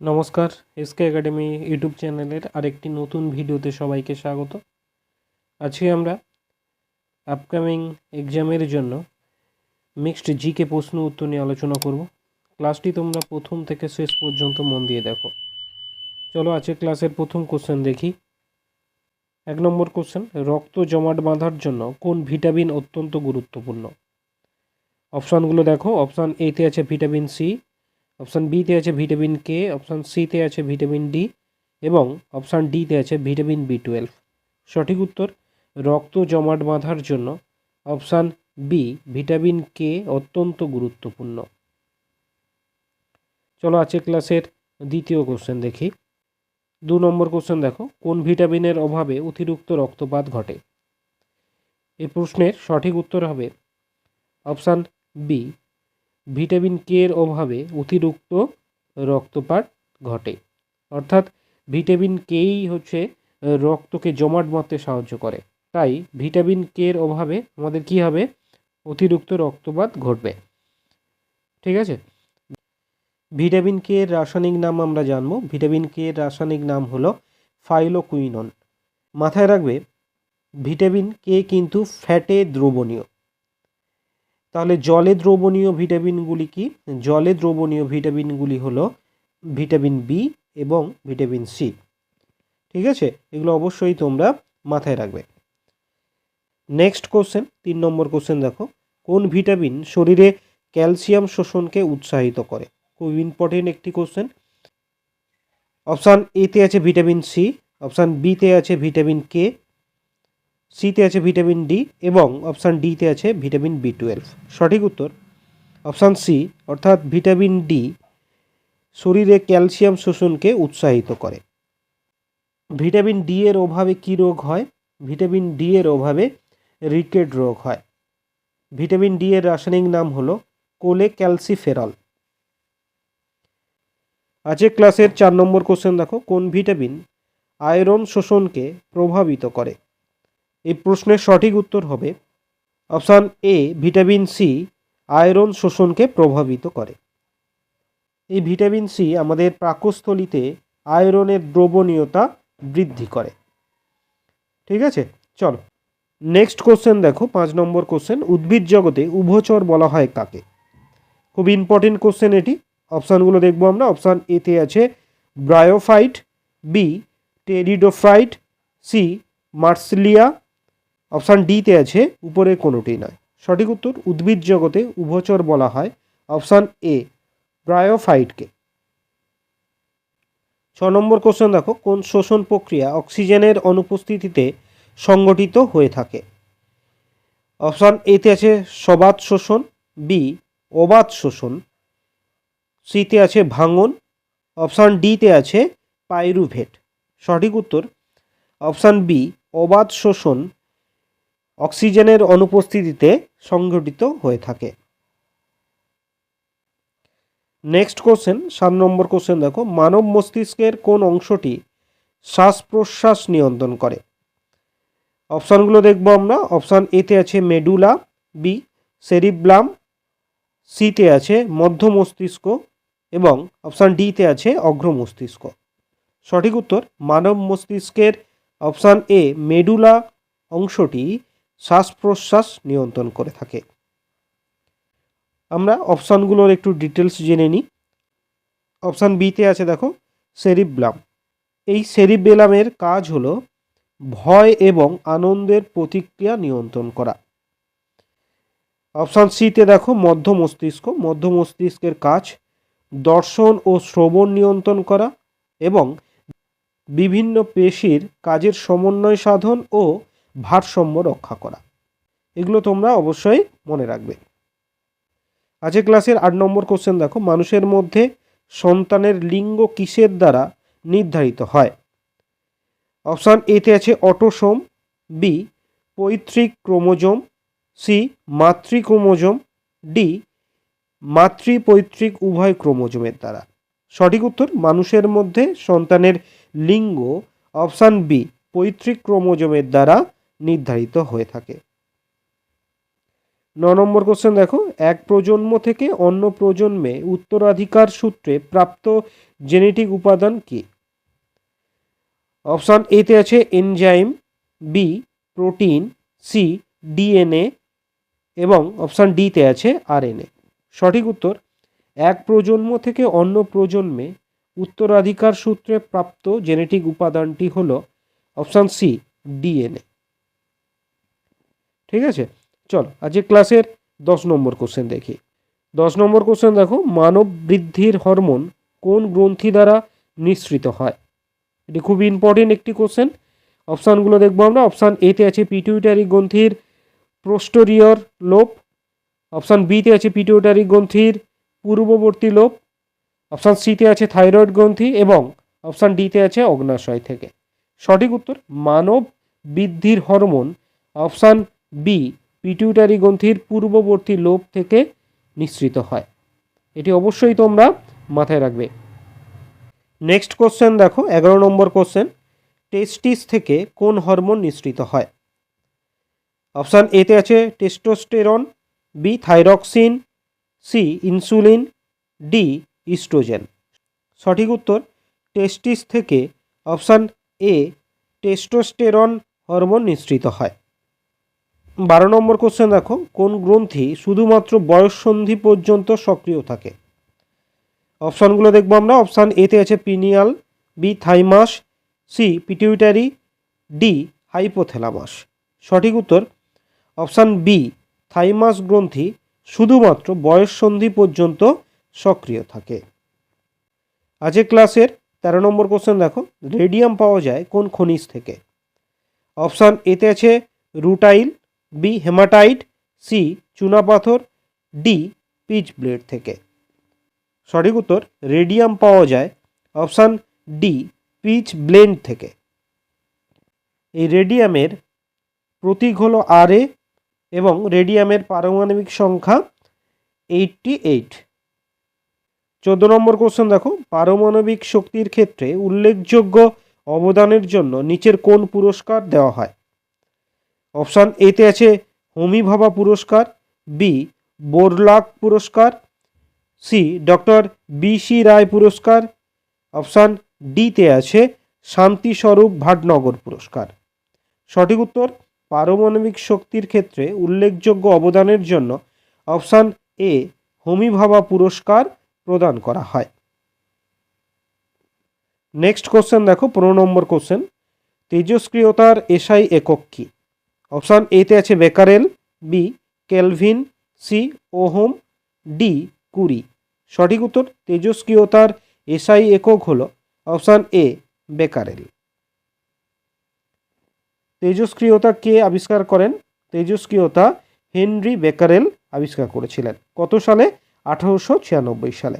নমস্কার, SK academy YouTube চ্যানেলের আরেকটি নতুন ভিডিওতে সবাইকে স্বাগত। আজকে আমরা আপকামিং এক্সামের জন্য মিক্সড জিকে প্রশ্ন উত্তর নিয়ে আলোচনা করব। ক্লাসটি তোমরা প্রথম থেকে শেষ পর্যন্ত মন দিয়ে দেখো। চলো আজকে ক্লাসের প্রথম কোশ্চেন দেখি। 1 নম্বর কোশ্চেন, রক্ত জমাট বাঁধার জন্য কোন ভিটামিন অত্যন্ত গুরুত্বপূর্ণ? অপশানগুলো দেখো। অপশান এতে আছে ভিটামিন সি, অপশান বিতে আছে ভিটামিন কে, অপশান সিতে আছে ভিটামিন ডি এবং অপশান ডিতে আছে ভিটামিন বি12। সঠিক উত্তর রক্ত জমাট বাঁধার জন্য অপশান বি ভিটামিন কে অত্যন্ত গুরুত্বপূর্ণ। চলো আছে ক্লাসের দ্বিতীয় কোশ্চেন দেখি। 2 নম্বর কোশ্চেন দেখো, কোন ভিটামিনের অভাবে অতিরিক্ত রক্তপাত ঘটে? এই প্রশ্নের সঠিক উত্তর হবে অপশান বি ভিটামিন কে এর অভাবে অতিরিক্ত রক্তপাত ঘটে। অর্থাৎ ভিটামিন কেই হচ্ছে রক্তকে জমাট বাঁধতে সাহায্য করে, তাই ভিটামিন কে এর অভাবে আমাদের কি হবে? অতিরিক্ত রক্তপাত ঘটবে। ঠিক আছে, ভিটামিন কে এর রাসায়নিক নাম আমরা জানবো। ভিটামিন কে এর রাসায়নিক নাম হলো ফাইলোকুইনন। মাথায় রাখবে ভিটামিন কে কিন্তু ফ্যাটে দ্রবণীয়। তাহলে জলে দ্রবণীয় ভিটামিনগুলি কি? জলে দ্রবণীয় ভিটামিনগুলি হলো ভিটামিন বি এবং ভিটামিন সি। ঠিক আছে, এগুলো অবশ্যই তোমরা মাথায় রাখবে। নেক্সট কোশ্চেন, 3 নম্বর কোশ্চেন দেখো, কোন ভিটামিন শরীরে ক্যালসিয়াম শোষণকে উৎসাহিত করে? খুব ইম্পর্টেন্ট একটি কোশ্চেন। অপশান এতে আছে ভিটামিন সি, অপশান বিতে আছে ভিটামিন কে, সিতে আছে ভিটামিন ডি এবং অপশান ডিতে আছে ভিটামিন বি12। সঠিক উত্তর অপশান সি, অর্থাৎ ভিটামিন ডি শরীরে ক্যালসিয়াম শোষণকে উৎসাহিত করে। ভিটামিন ডি এর অভাবে কি রোগ হয়? ভিটামিন ডি এর অভাবে রিকেট রোগ হয়। ভিটামিন ডি এর রাসায়নিক নাম হলো কোলেক্যালসিফেরল। আজকে ক্লাসের 4 নম্বর কোশ্চেন দেখো, কোন ভিটামিন আয়রন শোষণকে প্রভাবিত করে? এই প্রশ্নের সঠিক উত্তর হবে option A vitamin C iron শোষণকে প্রভাবিত করে। এই ভিটামিন সি আমাদের পাকস্থলীতে আয়রনের দ্রবণীয়তা বৃদ্ধি করে। ঠিক আছে, চলো নেক্সট কোশ্চেন দেখো। 5 নম্বর কোশ্চেন, উদ্ভিদ জগতে উভচর বলা হয় কাকে? খুব ইম্পর্টেন্ট কোশ্চেন এটি। অপশানগুলো দেখবো আমরা। অপশান এতে আছে bryophyte, B pteridophyte, C Marsilea, option ডিতে আছে উপরে কোনোটি নয়। সঠিক উত্তর উদ্ভিদ জগতে উভচর বলা হয় অপশান এ ব্রায়োফাইটকে। 6 নম্বর কোশ্চেন দেখো, কোন শোষণ প্রক্রিয়া অক্সিজেনের অনুপস্থিতিতে সংগঠিত হয়ে থাকে? অপশান এতে আছে সবাত শোষণ, বি অবাত শোষণ, সিতে আছে ভাঙন, অপশান ডিতে আছে পাইরুভেট। সঠিক উত্তর অপশান বি অবাত শোষণ অক্সিজেনের অনুপস্থিতিতে সংঘটিত হয়ে থাকে। নেক্সট কোশ্চেন 7 নম্বর কোশ্চেন দেখো, মানব মস্তিষ্কের কোন অংশটি শ্বাস প্রশ্বাস নিয়ন্ত্রণ করে? অপশানগুলো দেখবো আমরা। অপশান এতে আছে মেডুলা, বি সেরিব্লাম, সিতে আছে মধ্য মস্তিষ্ক এবং অপশান ডিতে আছে অগ্র মস্তিষ্ক। সঠিক উত্তর মানব মস্তিষ্কের অপশান এ মেডুলা অংশটি শ্বাস প্রশ্বাস নিয়ন্ত্রণ করে থাকে। আমরা অপশানগুলোর একটু ডিটেলস জেনে নিই। অপশান বিতে আছে দেখো সেরিব্লাম। এই সেরিবেলামের কাজ হলো ভয় এবং আনন্দের প্রতিক্রিয়া নিয়ন্ত্রণ করা। অপশান সিতে দেখো মধ্য মস্তিষ্ক। মধ্য মস্তিষ্কের কাজ দর্শন ও শ্রবণ নিয়ন্ত্রণ করা এবং বিভিন্ন পেশির কাজের সমন্বয় সাধন ও ভারসাম্য রক্ষা করা। এগুলো তোমরা অবশ্যই মনে রাখবে। আজকে ক্লাসের 8 নম্বর কোশ্চেন দেখো, মানুষের মধ্যে সন্তানের লিঙ্গ কিসের দ্বারা নির্ধারিত হয়? অপশান এতে আছে অটোসোম, বি পৈতৃক ক্রোমোজোম, সি মাতৃ ক্রোমোজোম, ডি মাতৃপৈতৃক উভয় ক্রোমোজোমের দ্বারা। সঠিক উত্তর মানুষের মধ্যে সন্তানের লিঙ্গ অপশান বি পৈতৃক ক্রোমোজোমের দ্বারা নির্ধারিত হয়ে থাকে। নম্বর কোশ্চেন দেখো, এক প্রজন্ম থেকে অন্য প্রজন্মে উত্তরাধিকার সূত্রে প্রাপ্ত জেনেটিক উপাদান কি? অপশান এতে আছে enzyme, B protein, C DNA এবং অপশান ডিতে আছে আরএনএ। সঠিক উত্তর, এক প্রজন্ম থেকে অন্য প্রজন্মে উত্তরাধিকার সূত্রে প্রাপ্ত জেনেটিক উপাদানটি হল অপশান সি ডিএনএ। ঠিক আছে, চলো আজকে ক্লাসের 10 নম্বর কোশ্চেন দেখি। 10 নম্বর কোশ্চেন দেখো, মানব বৃদ্ধির হরমোন কোন গ্রন্থি দ্বারা নিঃসৃত হয়? এটি খুব ইম্পর্টেন্ট একটি কোশ্চেন। অপশানগুলো দেখবো আমরা। অপশান এতে আছে পিটুইটারি গ্রন্থির পোস্টেরিয়র লোব, অপশান বিতে আছে পিটুইটারি গ্রন্থির পূর্ববর্তী লোব, অপশান সিতে আছে থাইরয়েড গ্রন্থি এবং অপশান ডিতে আছে অগ্নাশয় থেকে। সঠিক উত্তর, মানব বৃদ্ধির হরমোন অপশান বি পিটুইটারি গ্রন্থির পূর্ববর্তী লোব থেকে নিঃসৃত হয়। এটি অবশ্যই তোমরা মাথায় রাখবে। নেক্সট কোশ্চেন দেখো, 11 নম্বর কোশ্চেন, টেস্টিস থেকে কোন হরমোন নিঃসৃত হয়? অপশান এতে আছে testosterone, B thyroxine, C insulin, D oestrogen. সঠিক উত্তর, টেস্টিস থেকে অপশান এ টেস্টোস্টেরন হরমোন নিঃসৃত হয়। 12 নম্বর কোশ্চেন দেখো, কোন গ্রন্থি শুধুমাত্র বয়ঃসন্ধি পর্যন্ত সক্রিয় থাকে? অপশানগুলো দেখবো আমরা। অপশান এতে আছে pineal, B thymus, C pituitary, D hypothalamus. সঠিক উত্তর, অপশান বি থাইমাস গ্রন্থি শুধুমাত্র বয়ঃসন্ধি পর্যন্ত সক্রিয় থাকে। আজকের ক্লাসের 13 নম্বর কোশ্চেন দেখো, রেডিয়াম পাওয়া যায় কোন খনিজ থেকে? অপশান এতে আছে রুটাইল, বি হেমাটাইট, সি চুনাপাথর, ডি পিচ ব্লেড থেকে। সঠিক উত্তর, রেডিয়াম পাওয়া যায় অপশান ডি পিচ ব্লেন্ড থেকে। এই রেডিয়ামের প্রতীক হলো Ra এবং রেডিয়ামের পারমাণবিক সংখ্যা 88। 14 নম্বর কোশ্চেন দেখো, পারমাণবিক শক্তির ক্ষেত্রে উল্লেখযোগ্য অবদানের জন্য নিচের কোন পুরস্কার দেওয়া হয়? অপশান এতে আছে হোমি ভাভা পুরস্কার, বি বোরলাক পুরস্কার, সি ডক্টর বি.সি. রায় পুরস্কার, অপশান ডিতে আছে শান্তিস্বরূপ ভাটনগর পুরস্কার। সঠিক উত্তর, পারমাণবিক শক্তির ক্ষেত্রে উল্লেখযোগ্য অবদানের জন্য অপশান এ হোমি ভাভা পুরস্কার প্রদান করা হয়। নেক্সট কোশ্চেন দেখো, 15 নম্বর কোশ্চেন, তেজস্ক্রিয়তার এসআই একক কি? অপশান এতে আছে becquerel, B kelvin, C ohm, D curie. সঠিক উত্তর, তেজস্ক্রিয়তার এসআই একক হল অপশান এ বেকারেল। তেজস্ক্রিয়তা কে আবিষ্কার করেন? তেজস্ক্রিয়তা হেনরি বেকারেল আবিষ্কার করেছিলেন। কত সালে? 1896 সালে।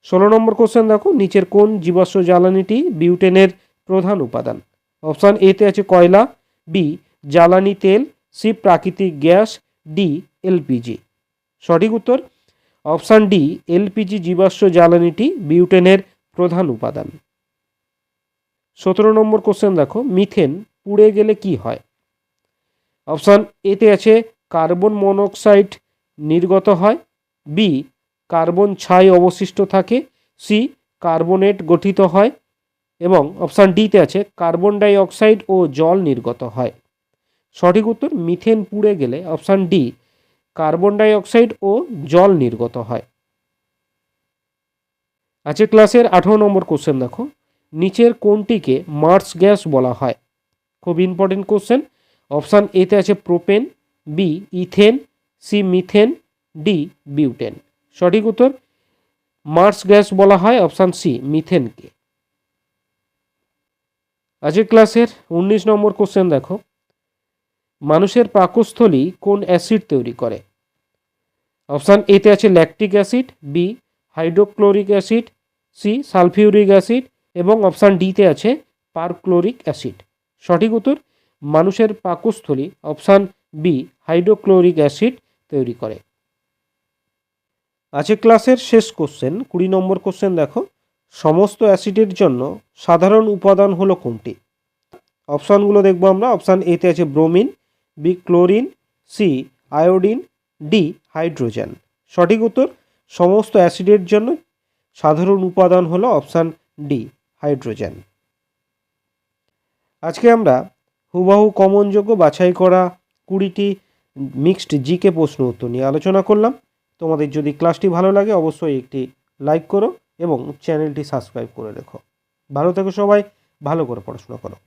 16 নম্বর কোশ্চেন দেখো, নিচের কোন জীবাশ্ম জ্বালানিটি বিউটেনের প্রধান উপাদান? অপশান এতে আছে কয়লা, বি জ্বালানি তেল, সি প্রাকৃতিক গ্যাস, ডি এলপিজি। সঠিক উত্তর, অপশান ডি এলপিজি জীবাশ্ম জ্বালানিটি বিউটেনের প্রধান উপাদান। 17 নম্বর কোশ্চেন দেখো, মিথেন পুড়ে গেলে কি হয়? অপশান এতে আছে কার্বন মনোক্সাইড নির্গত হয়, বি কার্বন ছাই অবশিষ্ট থাকে, সি কার্বনেট গঠিত হয় এবং অপশান ডিতে আছে কার্বন ডাই অক্সাইড ও জল নির্গত হয়। সঠিক উত্তর, মিথেন পুড়ে গেলে option D carbon die oxide ও জল নির্গত হয়। আজকে ক্লাসের 18 নম্বর কোশ্চেন দেখো, নিচের কোনটিকে মার্স গ্যাস বলা হয়? খুব ইম্পর্টেন্ট কোশ্চেন। অপশান এতে আছে propane, B ethane, C methane, D butane. সঠিক উত্তর, মার্স গ্যাস বলা হয় অপশান সি মিথেনকে। আজকের ক্লাসের 19 নম্বর কোশ্চেন দেখো, মানুষের পাকস্থলী কোন অ্যাসিড তৈরি করে? অপশান এতে আছে lactic acid, B hydrochloric acid, C sulphuric acid এবং অপশান ডিতে আছে পারক্লোরিক অ্যাসিড। সঠিক উত্তর, মানুষের পাকস্থলী অপশান বি হাইড্রোক্লোরিক অ্যাসিড তৈরি করে। আজকের ক্লাসের শেষ কোশ্চেন 20 নম্বর কোশ্চেন দেখো, সমস্ত অ্যাসিডের জন্য সাধারণ উপাদান হলো কোনটি? অপশানগুলো দেখবো আমরা। অপশান এতে আছে bromine, B chlorine, C iodine, D hydrogen. সঠিক উত্তর সমস্ত অ্যাসিডের জন্য সাধারণ উপাদান হলো অপশান ডি হাইড্রোজেন। আজকে আমরা হুবহু কমনযোগ্য বাছাই করা 20টি মিক্সড জিকে প্রশ্ন উত্তর নিয়ে আলোচনা করলাম। তোমাদের যদি ক্লাসটি ভালো লাগে অবশ্যই একটি লাইক করো এবং চ্যানেলটি সাবস্ক্রাইব করে রেখো। ভালো থেকো সবাই, ভালো করে পড়াশোনা করো।